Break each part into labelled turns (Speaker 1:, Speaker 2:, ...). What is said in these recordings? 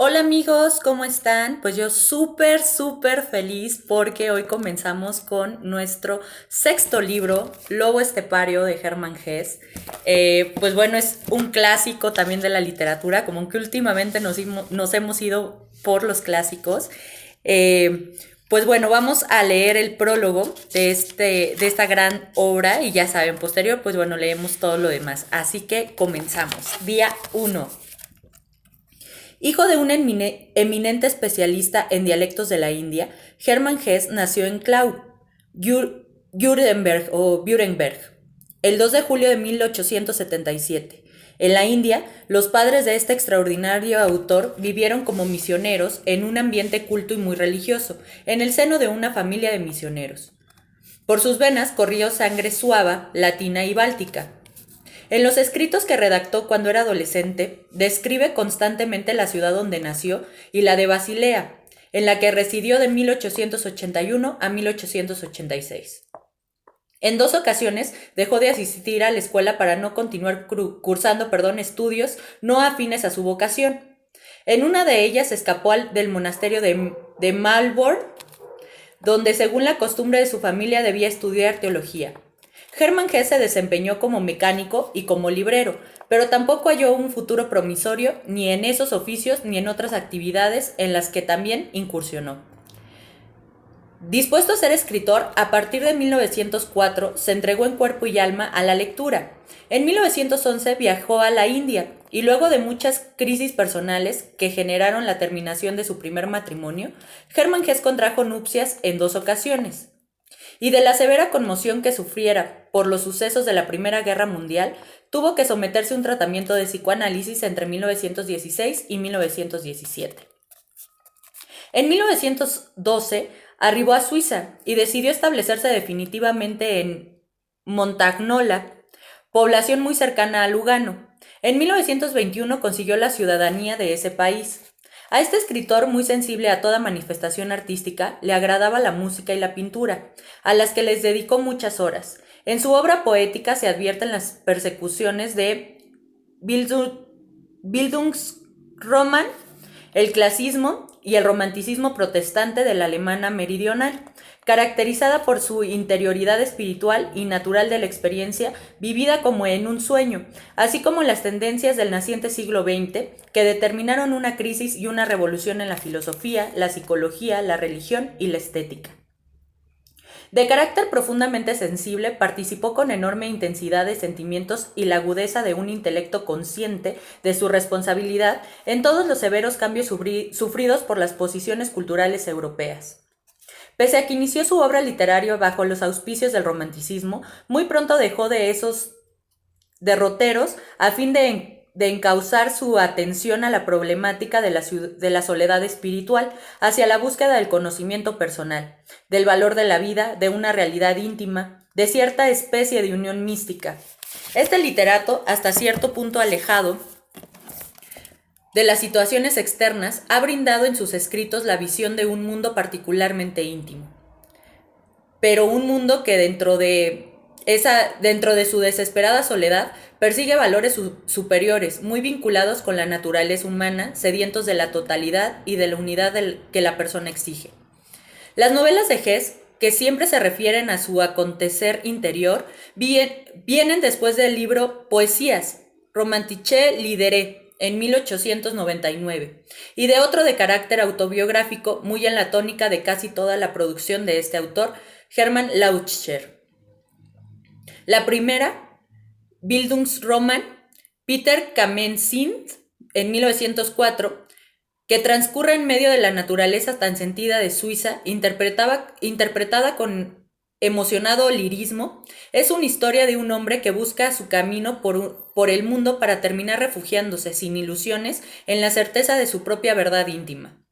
Speaker 1: Hola amigos, ¿cómo están? Pues yo súper feliz porque hoy comenzamos con nuestro sexto libro, Lobo Estepario de Hermann Hesse. Pues bueno, es un clásico también de la literatura, como que últimamente nos hemos ido por los clásicos. Pues bueno, vamos a leer el prólogo de esta gran obra y ya saben, posterior, pues bueno, leemos todo lo demás. Así que comenzamos. Día uno. Hijo de un eminente especialista en dialectos de la India, Hermann Hesse nació en Klau, Württemberg, el 2 de julio de 1877. En la India, los padres de este extraordinario autor vivieron como misioneros en un ambiente culto y muy religioso, en el seno de una familia de misioneros. Por sus venas corrió sangre suava, latina y báltica. En los escritos que redactó cuando era adolescente, describe constantemente la ciudad donde nació y la de Basilea, en la que residió de 1881 a 1886. En dos ocasiones dejó de asistir a la escuela para no continuar cursando estudios no afines a su vocación. En una de ellas escapó del monasterio de Marlborough, donde según la costumbre de su familia debía estudiar teología. Hermann Hesse se desempeñó como mecánico y como librero, pero tampoco halló un futuro promisorio ni en esos oficios ni en otras actividades en las que también incursionó. Dispuesto a ser escritor, a partir de 1904 se entregó en cuerpo y alma a la lectura. En 1911 viajó a la India y luego de muchas crisis personales que generaron la terminación de su primer matrimonio, Hermann Hesse contrajo nupcias en dos ocasiones. Y de la severa conmoción que sufriera por los sucesos de la Primera Guerra Mundial, tuvo que someterse a un tratamiento de psicoanálisis entre 1916 y 1917. En 1912 arribó a Suiza y decidió establecerse definitivamente en Montagnola, población muy cercana a Lugano. En 1921 consiguió la ciudadanía de ese país. A este escritor, muy sensible a toda manifestación artística, le agradaba la música y la pintura, a las que les dedicó muchas horas. En su obra poética se advierten las persecuciones de Bildungsroman, el clasismo y el romanticismo protestante de la Alemania meridional, caracterizada por su interioridad espiritual y natural de la experiencia vivida como en un sueño, así como las tendencias del naciente siglo XX que determinaron una crisis y una revolución en la filosofía, la psicología, la religión y la estética. De carácter profundamente sensible, participó con enorme intensidad de sentimientos y la agudeza de un intelecto consciente de su responsabilidad en todos los severos cambios sufridos por las posiciones culturales europeas. Pese a que inició su obra literaria bajo los auspicios del romanticismo, muy pronto dejó de esos derroteros a fin de encauzar su atención a la problemática de la soledad espiritual, hacia la búsqueda del conocimiento personal, del valor de la vida, de una realidad íntima, de cierta especie de unión mística. Este literato, hasta cierto punto alejado de las situaciones externas, ha brindado en sus escritos la visión de un mundo particularmente íntimo, pero un mundo que dentro de su desesperada soledad, persigue valores superiores, muy vinculados con la naturaleza humana, sedientos de la totalidad y de la unidad que la persona exige. Las novelas de Hesse, que siempre se refieren a su acontecer interior, vienen después del libro Poesías, Romantische Lieder, en 1899, y de otro de carácter autobiográfico, muy en la tónica de casi toda la producción de este autor, Hermann Lautscher. La primera, Bildungsroman, Peter Kamenzind, en 1904, que transcurre en medio de la naturaleza tan sentida de Suiza, interpretada con emocionado lirismo, es una historia de un hombre que busca su camino por el mundo para terminar refugiándose sin ilusiones en la certeza de su propia verdad íntima.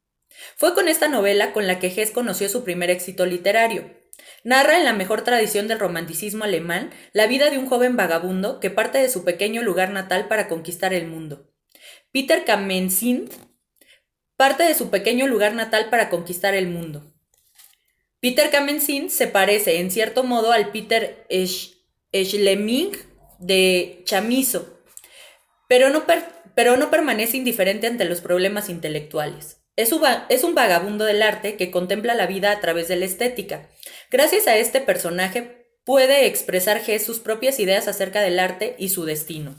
Speaker 1: Fue con esta novela con la que Hesse conoció su primer éxito literario. Narra en la mejor tradición del romanticismo alemán la vida de un joven vagabundo que parte de su pequeño lugar natal para conquistar el mundo. Peter Kamenzind parte de su pequeño lugar natal para conquistar el mundo. Peter Kamenzind se parece en cierto modo al Peter Schleming de Chamizo, pero pero no permanece indiferente ante los problemas intelectuales. Es un vagabundo del arte que contempla la vida a través de la estética. Gracias a este personaje puede expresar Hess sus propias ideas acerca del arte y su destino.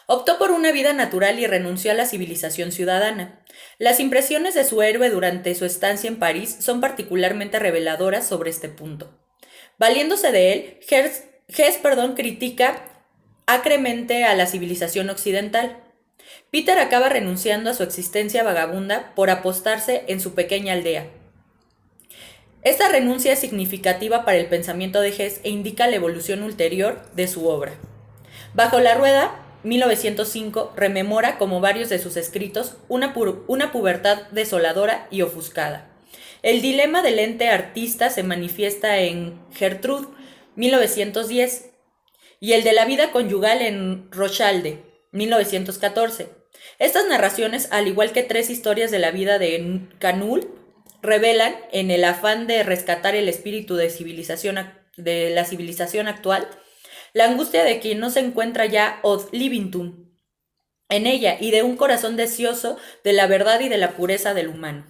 Speaker 1: Optó por una vida natural y renunció a la civilización ciudadana. Las impresiones de su héroe durante su estancia en París son particularmente reveladoras sobre este punto. Valiéndose de él, Hess critica acremente a la civilización occidental. Peter acaba renunciando a su existencia vagabunda por apostarse en su pequeña aldea. Esta renuncia es significativa para el pensamiento de Hess e indica la evolución ulterior de su obra. Bajo la rueda, 1905, rememora, como varios de sus escritos, una pubertad desoladora y ofuscada. El dilema del ente artista se manifiesta en Gertrude, 1910, y el de la vida conyugal en Rochalde, 1914. Estas narraciones, al igual que 3 historias de la vida de Canul, revelan, en el afán de rescatar el espíritu de la civilización actual, la angustia de quien no se encuentra ya od libitum en ella y de un corazón deseoso de la verdad y de la pureza del humano.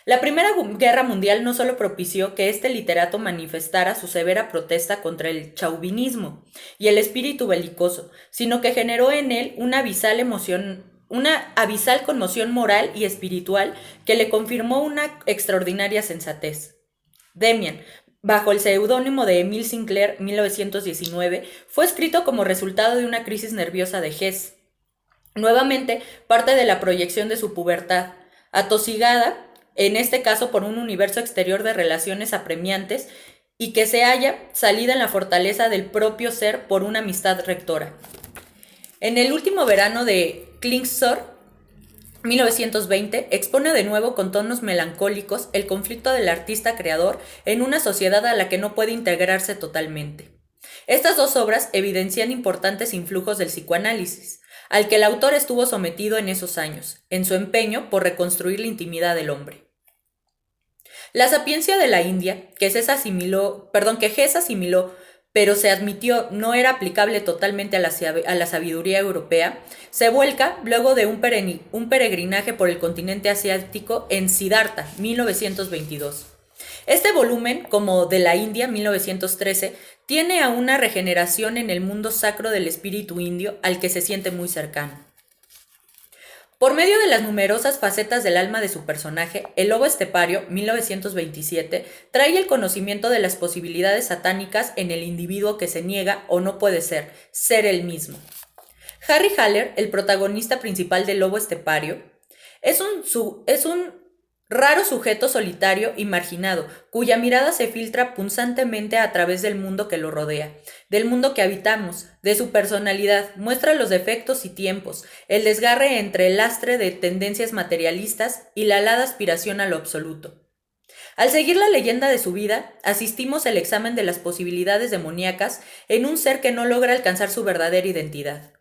Speaker 1: La Primera Guerra Mundial no solo propició que este literato manifestara su severa protesta contra el chauvinismo y el espíritu belicoso, sino que generó en él una abisal conmoción moral y espiritual que le confirmó una extraordinaria sensatez. Demian, bajo el seudónimo de Emile Sinclair, 1919, fue escrito como resultado de una crisis nerviosa de Hess. Nuevamente, parte de la proyección de su pubertad, atosigada, en este caso por un universo exterior de relaciones apremiantes y que se halla salida en la fortaleza del propio ser por una amistad rectora. En el último verano de Klingsor, 1920, expone de nuevo con tonos melancólicos el conflicto del artista creador en una sociedad a la que no puede integrarse totalmente. Estas 2 obras evidencian importantes influjos del psicoanálisis, al que el autor estuvo sometido en esos años, en su empeño por reconstruir la intimidad del hombre. La sapiencia de la India, que Hess asimiló, pero se admitió no era aplicable totalmente a la sabiduría europea, se vuelca luego de un peregrinaje por el continente asiático en Siddhartha, 1922. Este volumen, como de la India, 1913, tiene a una regeneración en el mundo sacro del espíritu indio al que se siente muy cercano. Por medio de las numerosas facetas del alma de su personaje, El lobo estepario, 1927, trae el conocimiento de las posibilidades satánicas en el individuo que se niega o no puede ser él mismo. Harry Haller, el protagonista principal del lobo estepario, es un raro sujeto solitario y marginado, cuya mirada se filtra punzantemente a través del mundo que lo rodea, del mundo que habitamos, de su personalidad, muestra los defectos y tiempos, el desgarre entre el lastre de tendencias materialistas y la alada aspiración a lo absoluto. Al seguir la leyenda de su vida, asistimos al examen de las posibilidades demoníacas en un ser que no logra alcanzar su verdadera identidad.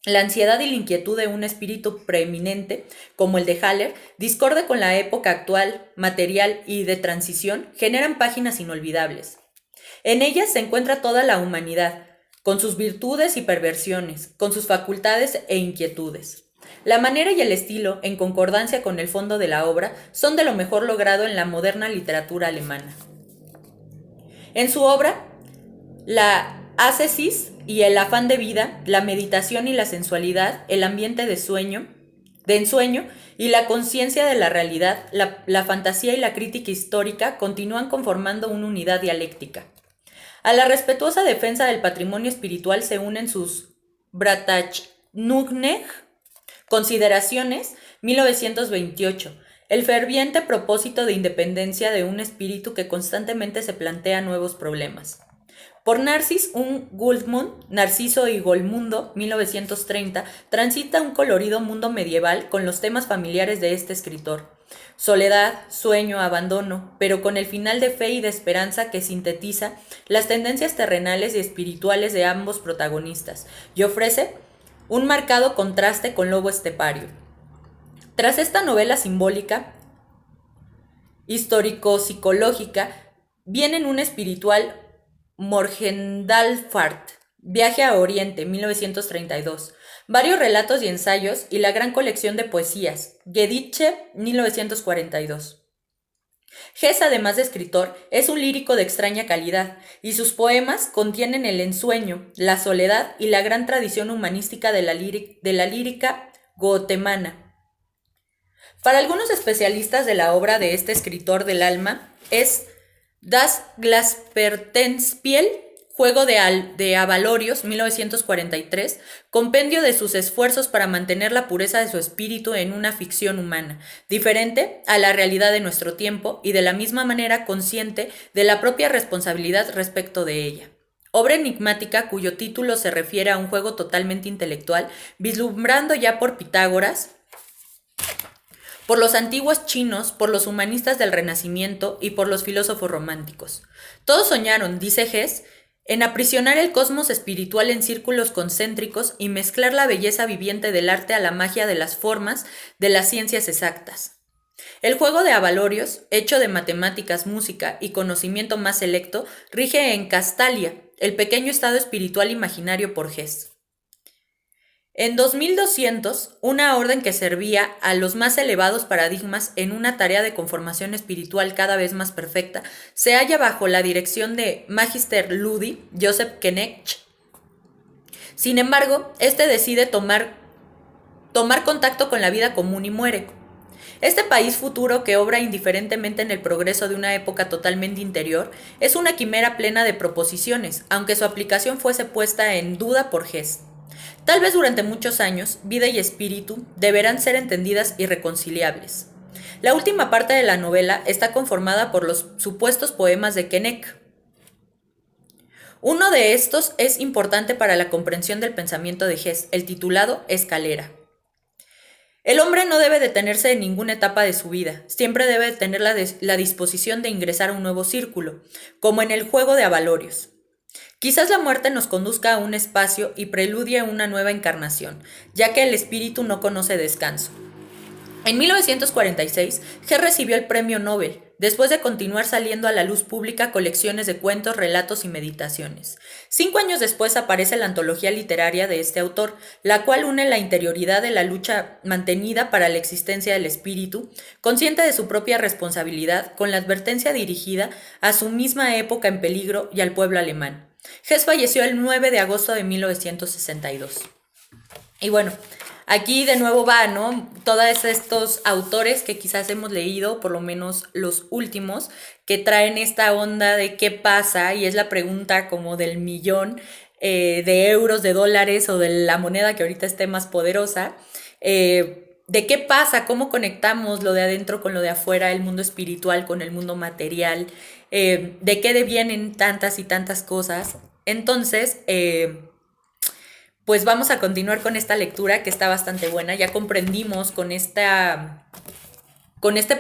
Speaker 1: La ansiedad y la inquietud de un espíritu preeminente, como el de Haller, discorde con la época actual, material y de transición, generan páginas inolvidables. En ellas se encuentra toda la humanidad, con sus virtudes y perversiones, con sus facultades e inquietudes. La manera y el estilo, en concordancia con el fondo de la obra, son de lo mejor logrado en la moderna literatura alemana. En su obra, la ascesis y el afán de vida, la meditación y la sensualidad, el ambiente de ensueño y la conciencia de la realidad, la fantasía y la crítica histórica continúan conformando una unidad dialéctica. A la respetuosa defensa del patrimonio espiritual se unen sus Bratschnugnecht, Consideraciones, 1928, el ferviente propósito de independencia de un espíritu que constantemente se plantea nuevos problemas. Por Narcis Guldmund, Narciso y Golmundo, 1930, transita un colorido mundo medieval con los temas familiares de este escritor. Soledad, sueño, abandono, pero con el final de fe y de esperanza que sintetiza las tendencias terrenales y espirituales de ambos protagonistas y ofrece un marcado contraste con Lobo Estepario. Tras esta novela simbólica, histórico-psicológica, viene un espiritual Morgendalfart, Viaje a Oriente, 1932, varios relatos y ensayos y la gran colección de poesías, Gedichte, 1942. Hess, además de escritor, es un lírico de extraña calidad, y sus poemas contienen el ensueño, la soledad y la gran tradición humanística de la lírica gotemana. Para algunos especialistas de la obra de este escritor del alma, es Das Glaspertenspiel, Juego de Avalorios, 1943, compendio de sus esfuerzos para mantener la pureza de su espíritu en una ficción humana, diferente a la realidad de nuestro tiempo y de la misma manera consciente de la propia responsabilidad respecto de ella. Obra enigmática cuyo título se refiere a un juego totalmente intelectual, vislumbrando ya por Pitágoras, por los antiguos chinos, por los humanistas del Renacimiento y por los filósofos románticos. Todos soñaron, dice Hess, en aprisionar el cosmos espiritual en círculos concéntricos y mezclar la belleza viviente del arte a la magia de las formas de las ciencias exactas. El juego de Avalorios, hecho de matemáticas, música y conocimiento más selecto, rige en Castalia, el pequeño estado espiritual imaginario por Hess. En 2200, una orden que servía a los más elevados paradigmas en una tarea de conformación espiritual cada vez más perfecta, se halla bajo la dirección de Magister Ludi, Joseph Knecht. Sin embargo, este decide tomar contacto con la vida común y muere. Este país futuro que obra indiferentemente en el progreso de una época totalmente interior es una quimera plena de proposiciones, aunque su aplicación fuese puesta en duda por Hess. Tal vez durante muchos años, vida y espíritu deberán ser entendidas y reconciliables. La última parte de la novela está conformada por los supuestos poemas de Knecht. Uno de estos es importante para la comprensión del pensamiento de Hess, el titulado Escalera. El hombre no debe detenerse en ninguna etapa de su vida, siempre debe tener la disposición de ingresar a un nuevo círculo, como en el juego de Avalorios. Quizás la muerte nos conduzca a un espacio y preludie una nueva encarnación, ya que el espíritu no conoce descanso. En 1946, Hess recibió el Premio Nobel, después de continuar saliendo a la luz pública colecciones de cuentos, relatos y meditaciones. 5 años después aparece la antología literaria de este autor, la cual une la interioridad de la lucha mantenida para la existencia del espíritu, consciente de su propia responsabilidad, con la advertencia dirigida a su misma época en peligro y al pueblo alemán. Hess falleció el 9 de agosto de 1962. Y bueno, aquí de nuevo va, ¿no? Todos estos autores que quizás hemos leído, por lo menos los últimos, que traen esta onda de qué pasa, y es la pregunta como del millón de euros, de dólares o de la moneda que ahorita esté más poderosa. ¿De qué pasa? ¿Cómo conectamos lo de adentro con lo de afuera, el mundo espiritual con el mundo material? ¿De qué devienen tantas y tantas cosas? Entonces, pues vamos a continuar con esta lectura que está bastante buena. Ya comprendimos con este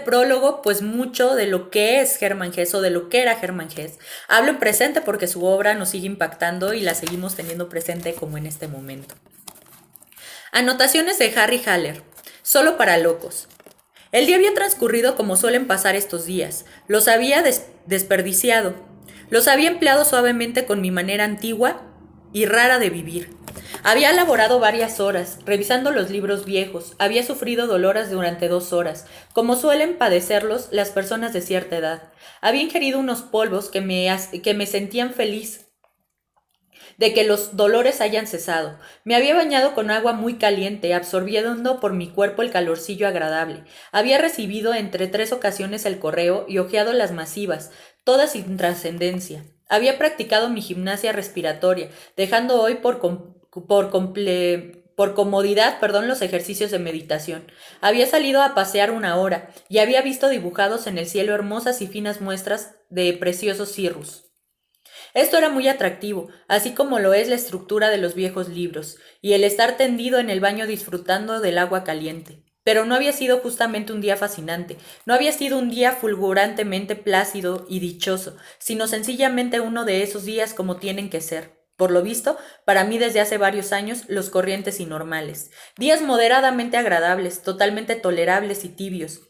Speaker 1: prólogo pues mucho de lo que es Hermann Hesse o de lo que era Hermann Hesse. Hablo en presente porque su obra nos sigue impactando y la seguimos teniendo presente como en este momento. Anotaciones de Harry Haller. Solo para locos. El día había transcurrido como suelen pasar estos días. Los había desperdiciado. Los había empleado suavemente con mi manera antigua y rara de vivir. Había laborado varias horas, revisando los libros viejos. Había sufrido dolores durante 2 horas, como suelen padecerlos las personas de cierta edad. Había ingerido unos polvos que me sentían feliz de que los dolores hayan cesado. Me había bañado con agua muy caliente, absorbiendo por mi cuerpo el calorcillo agradable. Había recibido entre 3 ocasiones el correo y hojeado las masivas, todas sin trascendencia. Había practicado mi gimnasia respiratoria, dejando hoy por comodidad, los ejercicios de meditación. Había salido a pasear 1 hora y había visto dibujados en el cielo hermosas y finas muestras de preciosos cirrus. Esto era muy atractivo, así como lo es la estructura de los viejos libros, y el estar tendido en el baño disfrutando del agua caliente. Pero no había sido justamente un día fascinante, no había sido un día fulgurantemente plácido y dichoso, sino sencillamente uno de esos días como tienen que ser. Por lo visto, para mí desde hace varios años, los corrientes y normales. Días moderadamente agradables, totalmente tolerables y tibios.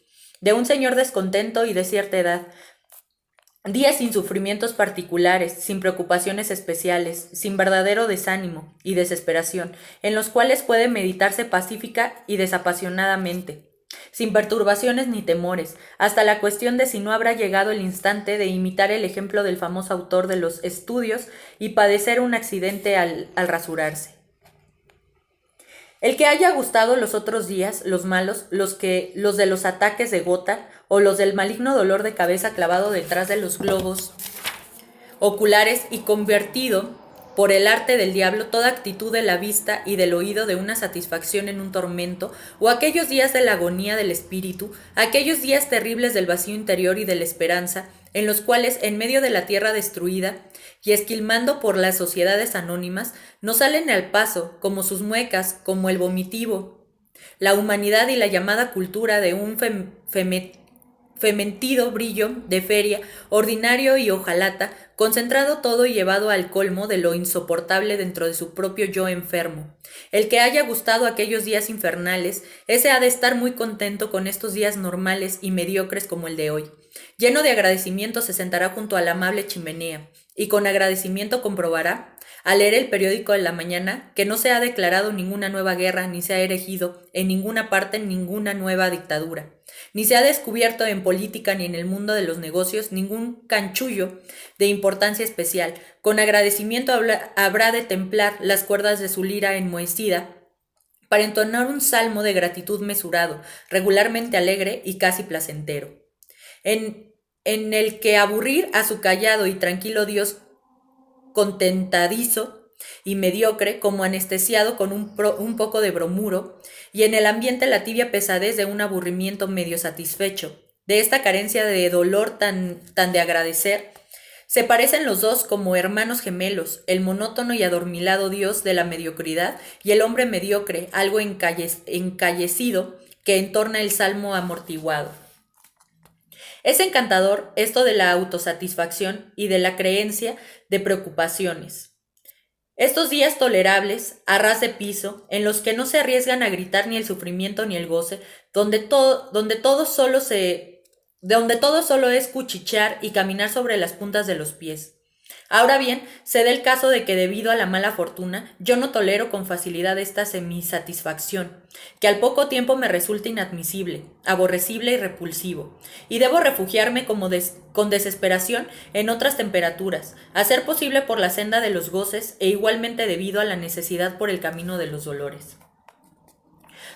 Speaker 1: De un señor descontento y de cierta edad, Días sin sufrimientos particulares, sin preocupaciones especiales, sin verdadero desánimo y desesperación, en los cuales puede meditarse pacífica y desapasionadamente, sin perturbaciones ni temores, hasta la cuestión de si no habrá llegado el instante de imitar el ejemplo del famoso autor de los estudios y padecer un accidente al rasurarse. El que haya gustado los otros días, los malos, los de los ataques de gota o los del maligno dolor de cabeza clavado detrás de los globos oculares y convertido por el arte del diablo toda actitud de la vista y del oído de una satisfacción en un tormento, o aquellos días de la agonía del espíritu, aquellos días terribles del vacío interior y de la esperanza, en los cuales, en medio de la tierra destruida y esquilmando por las sociedades anónimas, nos salen al paso, como sus muecas, como el vomitivo, la humanidad y la llamada cultura de un fementido brillo de feria, ordinario y hojalata, concentrado todo y llevado al colmo de lo insoportable dentro de su propio yo enfermo. El que haya gustado aquellos días infernales, ese ha de estar muy contento con estos días normales y mediocres como el de hoy. Lleno de agradecimiento se sentará junto a la amable chimenea, y con agradecimiento comprobará, al leer el periódico de la mañana, que no se ha declarado ninguna nueva guerra ni se ha erigido en ninguna parte ninguna nueva dictadura. Ni se ha descubierto en política ni en el mundo de los negocios ningún canchullo de importancia especial. Con agradecimiento habrá de templar las cuerdas de su lira enmohecida para entonar un salmo de gratitud mesurado, regularmente alegre y casi placentero. En el que aburrir a su callado y tranquilo Dios contentadizo y mediocre, como anestesiado con un poco de bromuro, y en el ambiente la tibia pesadez de un aburrimiento medio satisfecho, de esta carencia de dolor tan de agradecer, se parecen los dos como hermanos gemelos, el monótono y adormilado Dios de la mediocridad y el hombre mediocre, algo encallecido, que entorna el salmo amortiguado. Es encantador esto de la autosatisfacción y de la creencia de preocupaciones. Estos días tolerables, a ras de piso, en los que no se arriesgan a gritar ni el sufrimiento ni el goce, donde todo solo es cuchichear y caminar sobre las puntas de los pies. Ahora bien, se da el caso de que debido a la mala fortuna, yo no tolero con facilidad esta semisatisfacción, que al poco tiempo me resulta inadmisible, aborrecible y repulsivo, y debo refugiarme con desesperación en otras temperaturas, a ser posible por la senda de los goces e igualmente debido a la necesidad por el camino de los dolores.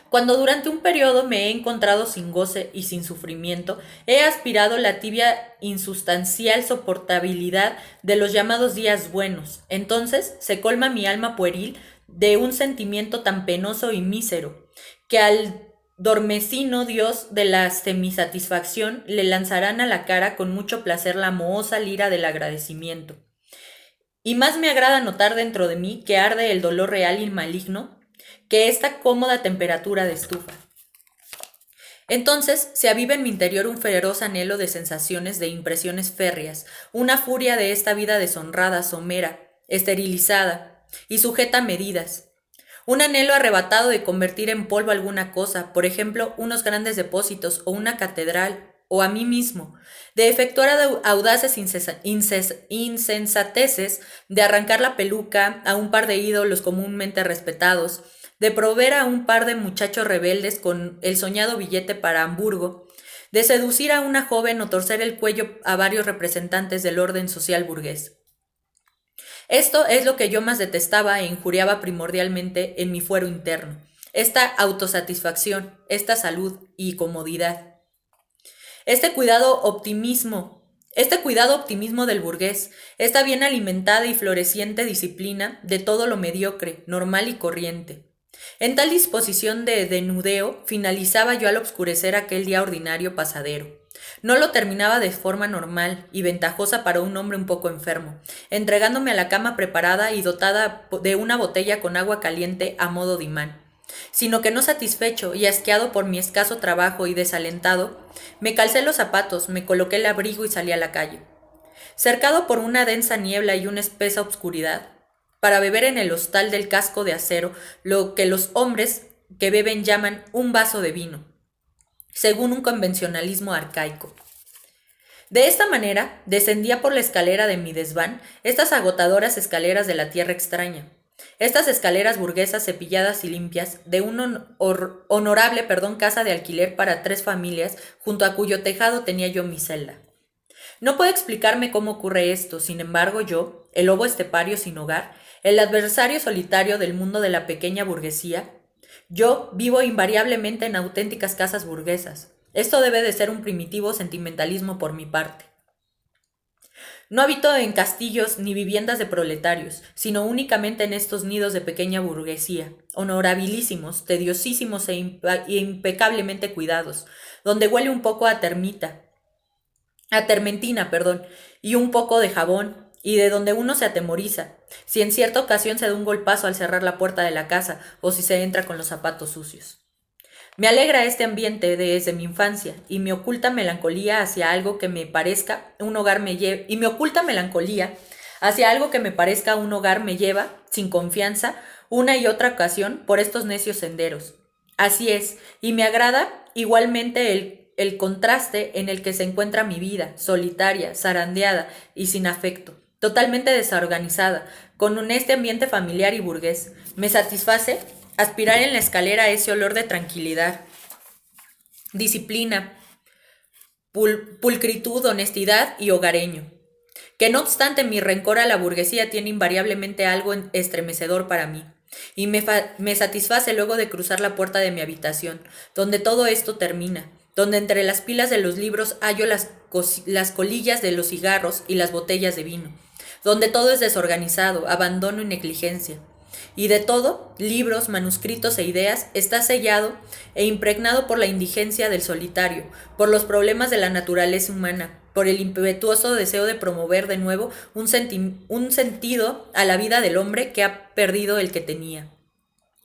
Speaker 1: Cuando durante un periodo me he encontrado sin goce y sin sufrimiento, he aspirado la tibia insustancial soportabilidad de los llamados días buenos. Entonces se colma mi alma pueril de un sentimiento tan penoso y mísero, que al dormecino Dios de la semisatisfacción le lanzarán a la cara con mucho placer la mohosa lira del agradecimiento. Y más me agrada notar dentro de mí que arde el dolor real y maligno que esta cómoda temperatura de estufa. Entonces se aviva en mi interior un feroz anhelo de sensaciones, de impresiones férreas, una furia de esta vida deshonrada, somera, esterilizada y sujeta a medidas. Un anhelo arrebatado de convertir en polvo alguna cosa, por ejemplo, unos grandes depósitos o una catedral, o a mí mismo, de efectuar audaces insensateces, de arrancar la peluca a un par de ídolos comúnmente respetados, de proveer a un par de muchachos rebeldes con el soñado billete para Hamburgo, de seducir a una joven o torcer el cuello a varios representantes del orden social burgués. Esto es lo que yo más detestaba e injuriaba primordialmente en mi fuero interno, esta autosatisfacción, esta salud y comodidad. Este cuidado optimismo del burgués, esta bien alimentada y floreciente disciplina de todo lo mediocre, normal y corriente. En tal disposición de denudeo finalizaba yo al obscurecer aquel día ordinario pasadero. No lo terminaba de forma normal y ventajosa para un hombre un poco enfermo, entregándome a la cama preparada y dotada de una botella con agua caliente a modo de imán, sino que no satisfecho y asqueado por mi escaso trabajo y desalentado, me calcé los zapatos, me coloqué el abrigo y salí a la calle. Cercado por una densa niebla y una espesa obscuridad, para beber en el hostal del casco de acero lo que los hombres que beben llaman un vaso de vino, según un convencionalismo arcaico. De esta manera, descendía por la escalera de mi desván, estas agotadoras escaleras de la tierra extraña. Estas escaleras burguesas cepilladas y limpias de una honorable casa de alquiler para 3 familias, junto a cuyo tejado tenía yo mi celda. No puedo explicarme cómo ocurre esto, sin embargo yo, el lobo estepario sin hogar, el adversario solitario del mundo de la pequeña burguesía, yo vivo invariablemente en auténticas casas burguesas. Esto debe de ser un primitivo sentimentalismo por mi parte. No habito en castillos ni viviendas de proletarios, sino únicamente en estos nidos de pequeña burguesía, honorabilísimos, tediosísimos e impecablemente cuidados, donde huele un poco a termentina, y un poco de jabón, y de donde uno se atemoriza, si en cierta ocasión se da un golpazo al cerrar la puerta de la casa o si se entra con los zapatos sucios. Me alegra este ambiente desde mi infancia y me oculta melancolía hacia algo que me parezca un hogar me lleva, sin confianza, una y otra ocasión por estos necios senderos. Así es, y me agrada igualmente el contraste en el que se encuentra mi vida, solitaria, zarandeada y sin afecto, totalmente desorganizada, con este ambiente familiar y burgués. Me satisface aspirar en la escalera a ese olor de tranquilidad, disciplina, pulcritud, honestidad y hogareño. Que no obstante mi rencor a la burguesía tiene invariablemente algo estremecedor para mí, y me satisface luego de cruzar la puerta de mi habitación, donde todo esto termina, donde entre las pilas de los libros hallo las colillas de los cigarros y las botellas de vino, donde todo es desorganizado, abandono y negligencia. Y de todo, libros, manuscritos e ideas, está sellado e impregnado por la indigencia del solitario, por los problemas de la naturaleza humana, por el impetuoso deseo de promover de nuevo un sentido a la vida del hombre que ha perdido el que tenía.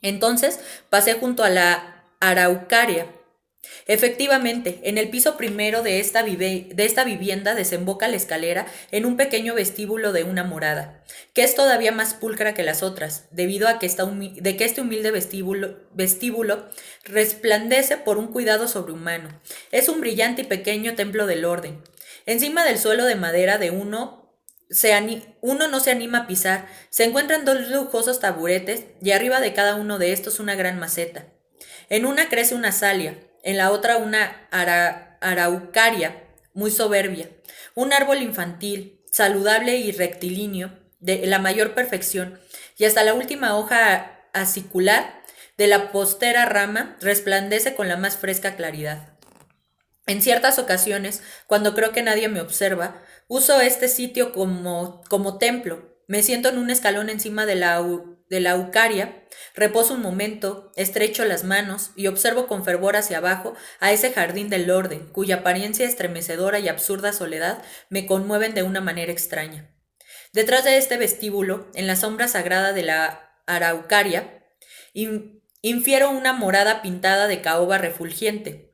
Speaker 1: Entonces pasé junto a la araucaria. Efectivamente, en el piso primero de esta vivienda desemboca la escalera en un pequeño vestíbulo de una morada, que es todavía más pulcra que las otras, debido a que este humilde vestíbulo resplandece por un cuidado sobrehumano. Es un brillante y pequeño templo del orden. Encima del suelo de madera de uno no se anima a pisar, se encuentran 2 lujosos taburetes y arriba de cada uno de estos una gran maceta. En una crece una azalia, en la otra una araucaria muy soberbia, un árbol infantil, saludable y rectilíneo, de la mayor perfección, y hasta la última hoja acicular de la postera rama resplandece con la más fresca claridad. En ciertas ocasiones, cuando creo que nadie me observa, uso este sitio como templo. Me siento en un escalón encima de la aucaria, reposo un momento, estrecho las manos y observo con fervor hacia abajo a ese jardín del orden, cuya apariencia estremecedora y absurda soledad me conmueven de una manera extraña. Detrás de este vestíbulo, en la sombra sagrada de la araucaria, infiero una morada pintada de caoba refulgente,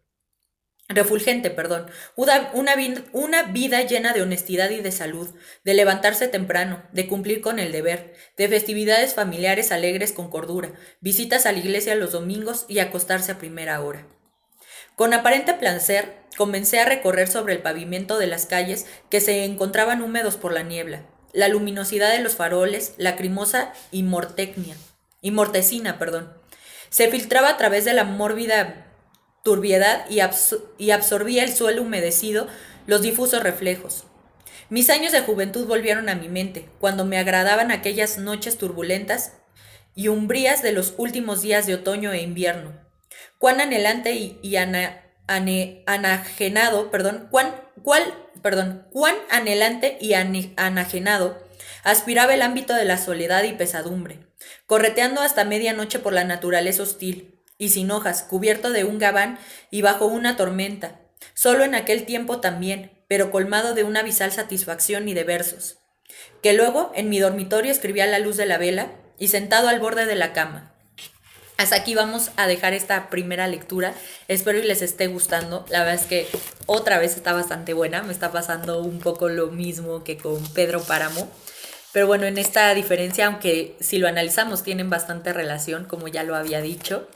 Speaker 1: una vida llena de honestidad y de salud, de levantarse temprano, de cumplir con el deber, de festividades familiares alegres con cordura, visitas a la iglesia los domingos y acostarse a primera hora. Con aparente placer, comencé a recorrer sobre el pavimento de las calles que se encontraban húmedos por la niebla, la luminosidad de los faroles, lacrimosa y mortecina, se filtraba a través de la mórbida turbiedad y absorbía el suelo humedecido los difusos reflejos. Mis años de juventud volvieron a mi mente, cuando me agradaban aquellas noches turbulentas y umbrías de los últimos días de otoño e invierno. Cuán anhelante cuán anhelante y anajenado aspiraba el ámbito de la soledad y pesadumbre, correteando hasta medianoche por la naturaleza hostil, y sin hojas, cubierto de un gabán y bajo una tormenta, solo en aquel tiempo también, pero colmado de una abisal satisfacción y de versos, que luego en mi dormitorio escribía a la luz de la vela y sentado al borde de la cama. Hasta aquí vamos a dejar esta primera lectura, espero y les esté gustando, la verdad es que otra vez está bastante buena, me está pasando un poco lo mismo que con Pedro Páramo, pero bueno, en esta diferencia, aunque si lo analizamos tienen bastante relación, como ya lo había dicho.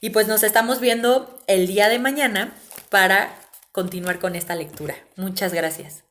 Speaker 1: Y pues nos estamos viendo el día de mañana para continuar con esta lectura. Muchas gracias.